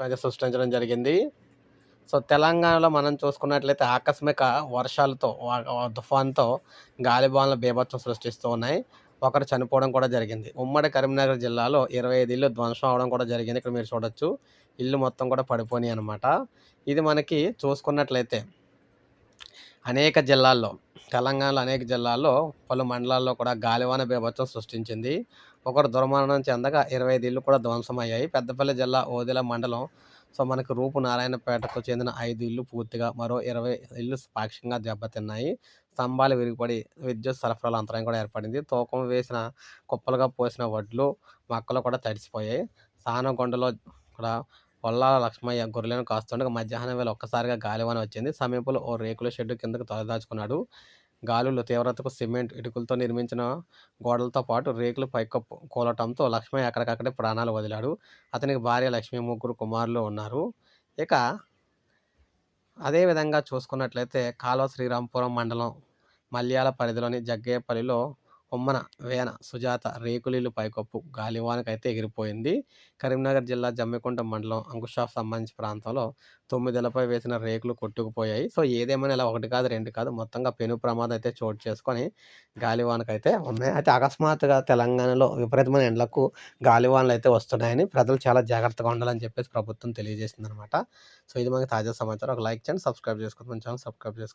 అయితే సృష్టించడం జరిగింది. సో, తెలంగాణలో మనం చూసుకున్నట్లయితే ఆకస్మిక వర్షాలతో తుఫాన్‌తో గాలివానలు బీభత్సం సృష్టిస్తూ ఉన్నాయి. ఒకరు చనిపోవడం కూడా జరిగింది. ఉమ్మడి కరీంనగర్ జిల్లాలో 25 ఇల్లు ధ్వంసం అవ్వడం కూడా జరిగింది. ఇక్కడ మీరు చూడొచ్చు. ఇల్లు మొత్తం కూడా పడిపోయినాయన్నమాట. ఇది మనకి చూసుకున్నట్లయితే అనేక జిల్లాల్లో తెలంగాణలో అనేక జిల్లాల్లో పలు మండలాల్లో కూడా గాలివాన బీభత్సం సృష్టించింది. ఒకరు దుర్మరణం చెందగా 25 ఇళ్ళు కూడా ధ్వంసమయ్యాయి. పెద్దపల్లి జిల్లా ఓదెల మండలం మనకి రూపు నారాయణపేటకు చెందిన 5 ఇళ్ళు పూర్తిగా, మరో 20 ఇళ్ళు పాక్షికంగా దెబ్బతిన్నాయి. స్తంభాలు విరిగిపడి విద్యుత్ సరఫరాలో అంతరాయం కూడా ఏర్పడింది. తూకం వేసిన కుప్పలుగా పోసిన వడ్లు, మొక్కలు కూడా తడిసిపోయాయి. సానగొండలో కూడా పొల్లాల లక్ష్మయ్య గొర్రెలను కాస్తుండగా మధ్యాహ్నం వేళ ఒక్కసారిగా గాలివాన వచ్చింది. సమీపంలో ఓ రేకుల షెడ్డు కిందకు తలదాచుకున్నాడు. గాలుల తీవ్రతకు సిమెంట్ ఇటుకలతో నిర్మించిన గోడలతో పాటు రేకులు పైకప్పు కూలటంతో లక్ష్మయ్య అక్కడికక్కడే ప్రాణాలు వదిలాడు. అతనికి భార్య లక్ష్మి, ముగ్గురు కుమారులు ఉన్నారు. ఇక అదే విధంగా చూసుకున్నట్లయితే కాల్వ శ్రీరాంపురం మండలం మల్యాల పరిధిలోని జగ్గయ్యపల్లిలో ఉమ్మన వేన సుజాత రేకులిల్లు పైకప్పు గాలివానకైతే ఎగిరిపోయింది. కరీంనగర్ జిల్లా జమ్మికుంట మండలం అంకుషాఫ్ సంబంధించిన ప్రాంతంలో 9 ఇళ్లపై వేసిన రేకులు కొట్టుకుపోయాయి. సో, ఏదేమైనా ఇలా 1 కాదు, 2 కాదు, మొత్తంగా పెను ప్రమాదం అయితే చోటు చేసుకొని గాలివానకైతే ఉన్నాయి. అయితే అకస్మాత్తుగా తెలంగాణలో విపరీతమైన ఎండలకు గాలివానలైతే వస్తున్నాయని ప్రజలు చాలా జాగ్రత్తగా ఉండాలని చెప్పేసి ప్రభుత్వం తెలియజేసిందనమాట. సో, ఇది మనకి తాజా సమాచారం. ఒక లైక్ చేయండి, సబ్స్క్రైబ్ చేసుకోండి. మన ఛానల్ సబ్స్క్రైబ్ చేసుకోండి.